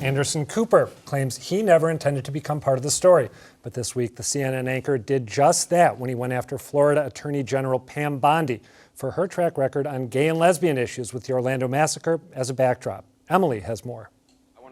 Anderson Cooper claims he never intended to become part of the story. But this week, the CNN anchor did just that when he went after Florida Attorney General Pam Bondi for her track record on gay and lesbian issues with the Orlando massacre as a backdrop. Emily has more.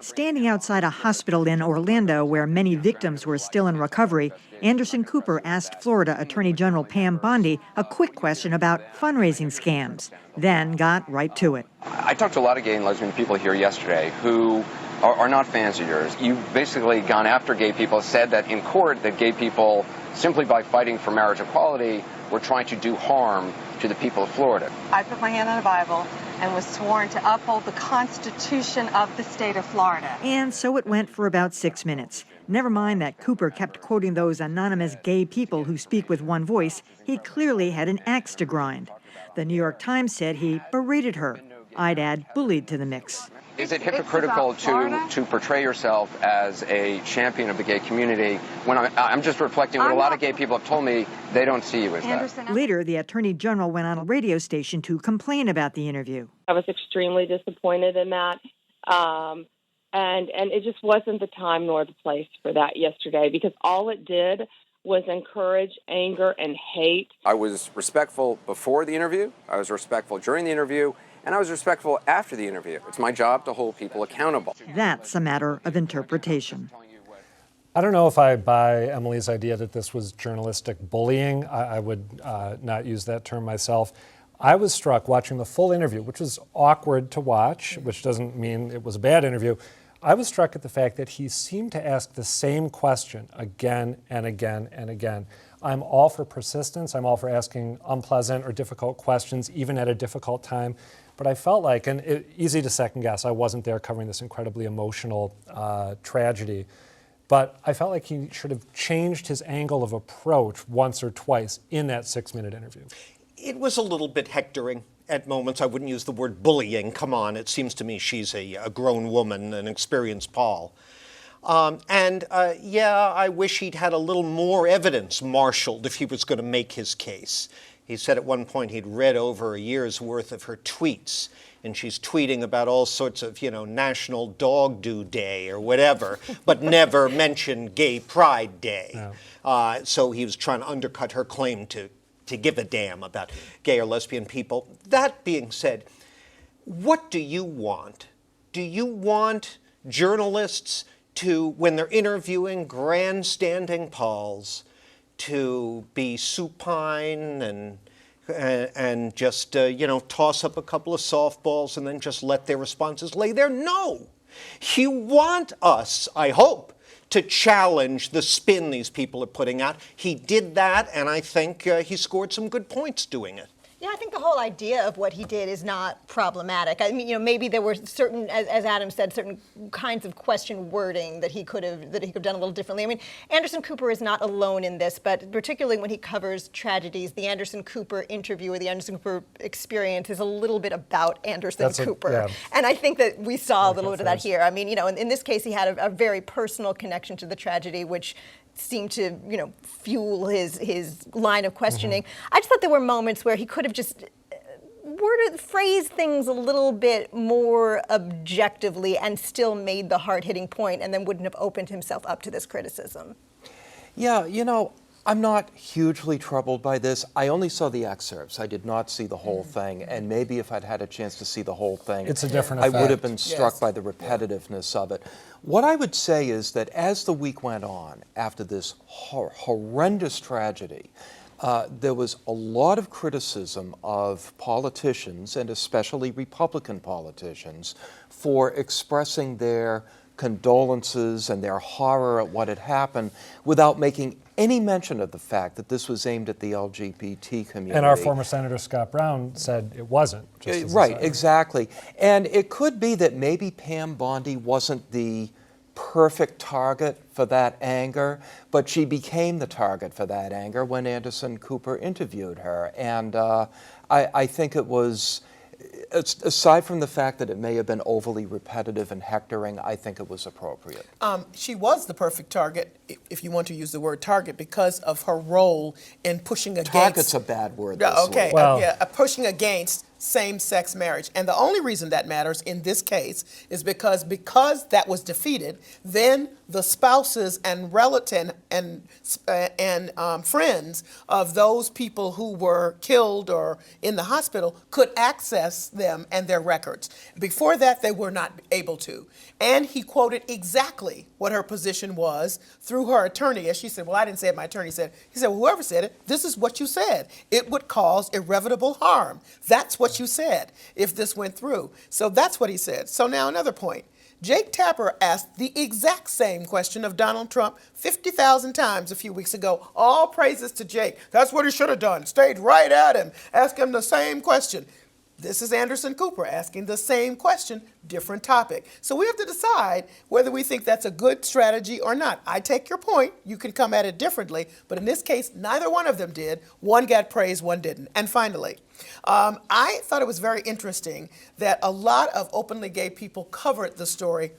Standing outside a hospital in Orlando where many victims were still in recovery, Anderson Cooper asked Florida Attorney General Pam Bondi a quick question about fundraising scams, then got right to it. I talked to a lot of gay and lesbian people here yesterday who are not fans of yours. You've basically gone after gay people, said that in court that gay people, simply by fighting for marriage equality, were trying to do harm to the people of Florida. I put my hand on the Bible and was sworn to uphold the Constitution of the state of Florida. And so it went for about 6 minutes. Never mind that Cooper kept quoting those anonymous gay people who speak with one voice. He clearly had an axe to grind. The New York Times said he berated her. I'd add bullied to the mix. Is it hypocritical to portray yourself as a champion of the gay community when I'm just reflecting what a lot of gay people have told me they don't see you as that? Later, the Attorney General went on a radio station to complain about the interview. I was extremely disappointed in that. And it just wasn't the time nor the place for that yesterday, because all it did was encourage anger and hate. I was respectful before the interview, I was respectful during the interview, and I was respectful after the interview. It's my job to hold people accountable. That's a matter of interpretation. I don't know if I buy Emily's idea that this was journalistic bullying. I would not use that term myself. I was struck watching the full interview, which was awkward to watch, which doesn't mean it was a bad interview. I was struck at the fact that he seemed to ask the same question again and again and again. I'm all for persistence. I'm all for asking unpleasant or difficult questions, even at a difficult time. But I felt like, and easy to second guess, I wasn't there covering this incredibly emotional tragedy, but I felt like he should have changed his angle of approach once or twice in that 6-minute interview. It was a little bit hectoring at moments. I wouldn't use the word bullying. Come on, it seems to me she's a grown woman, an experienced Paul. Yeah, I wish he'd had a little more evidence marshaled if he was going to make his case. He said at one point he'd read over a year's worth of her tweets, and she's tweeting about all sorts of, National Dog Do Day or whatever, but never mentioned Gay Pride Day. No. So he was trying to undercut her claim to give a damn about gay or lesbian people. That being said, what do you want? Do you want journalists to, when they're interviewing grandstanding Pauls, to be supine and just, toss up a couple of softballs and then just let their responses lay there? No. You want us, I hope, to challenge the spin these people are putting out. He did that, and I think he scored some good points doing it. Yeah, I think the whole idea of what he did is not problematic. I mean, maybe there were certain, as Adam said, certain kinds of question wording that he could have done a little differently. I mean, Anderson Cooper is not alone in this, but particularly when he covers tragedies, the Anderson Cooper interview or the Anderson Cooper experience is a little bit about Anderson Cooper. Yeah. And I think that we saw a little bit of that here. I mean, in this case, he had a very personal connection to the tragedy, which seemed to, fuel his line of questioning. I just thought there were moments where he could have just phrased things a little bit more objectively and still made the hard-hitting point and then wouldn't have opened himself up to this criticism. Yeah, I'm not hugely troubled by this. I only saw the excerpts. I did not see the whole thing. And maybe if I'd had a chance to see the whole thing, it's a different effect. I would have been struck by the repetitiveness of it. What I would say is that as the week went on, after this horrendous tragedy, there was a lot of criticism of politicians, and especially Republican politicians, for expressing their condolences and their horror at what had happened without making any mention of the fact that this was aimed at the LGBT community. And our former Senator Scott Brown said it wasn't. Right, exactly. And it could be that maybe Pam Bondi wasn't the perfect target for that anger, but she became the target for that anger when Anderson Cooper interviewed her. And I think it was, aside from the fact that it may have been overly repetitive and hectoring, I think it was appropriate. She was the perfect target, if you want to use the word target, because of her role in pushing against... Target's a bad word. Okay, well, pushing against same-sex marriage. And the only reason that matters in this case is because that was defeated, then the spouses and relatives and friends of those people who were killed or in the hospital could access them and their records. Before that, they were not able to. And he quoted exactly what her position was through her attorney. As she said, well, I didn't say it, my attorney said. He said, well, whoever said it, this is what you said. It would cause irreparable harm. That's what you said if this went through. So that's what he said. So now another point. Jake Tapper asked the exact same question of Donald Trump 50,000 times a few weeks ago. All praises to Jake. That's what he should have done. Stayed right at him. Ask him the same question. This is Anderson Cooper asking the same question, different topic. So we have to decide whether we think that's a good strategy or not. I take your point. You can come at it differently. But in this case, neither one of them did. One got praise, one didn't. And finally, I thought it was very interesting that a lot of openly gay people covered the story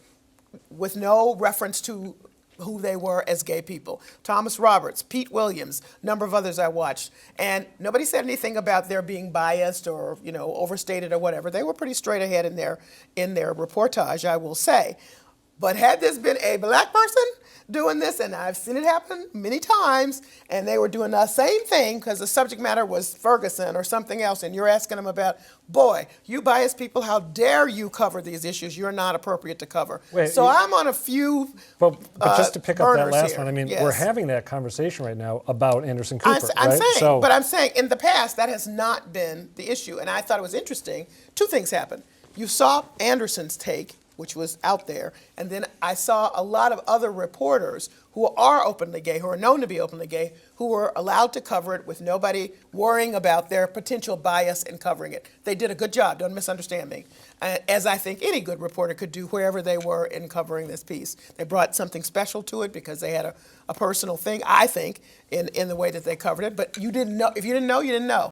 with no reference to who they were as gay people. Thomas Roberts, Pete Williams, a number of others I watched. And nobody said anything about their being biased or, overstated or whatever. They were pretty straight ahead in their reportage, I will say. But had this been a black person doing this, and I've seen it happen many times, and they were doing the same thing because the subject matter was Ferguson or something else, and you're asking them about, boy, you biased people, how dare you cover these issues you're not appropriate to cover. I'm on a few But just to pick up that last here. one, Yes. we're having that conversation right now about Anderson Cooper, I'm saying in the past that has not been the issue, and I thought it was interesting. Two things happened. You saw Anderson's take, which was out there, and then I saw a lot of other reporters who are openly gay, who are known to be openly gay, who were allowed to cover it with nobody worrying about their potential bias in covering it. They did a good job, don't misunderstand me, as I think any good reporter could do wherever they were in covering this piece. They brought something special to it because they had a personal thing, I think, in the way that they covered it, but you didn't know. If you didn't know, you didn't know.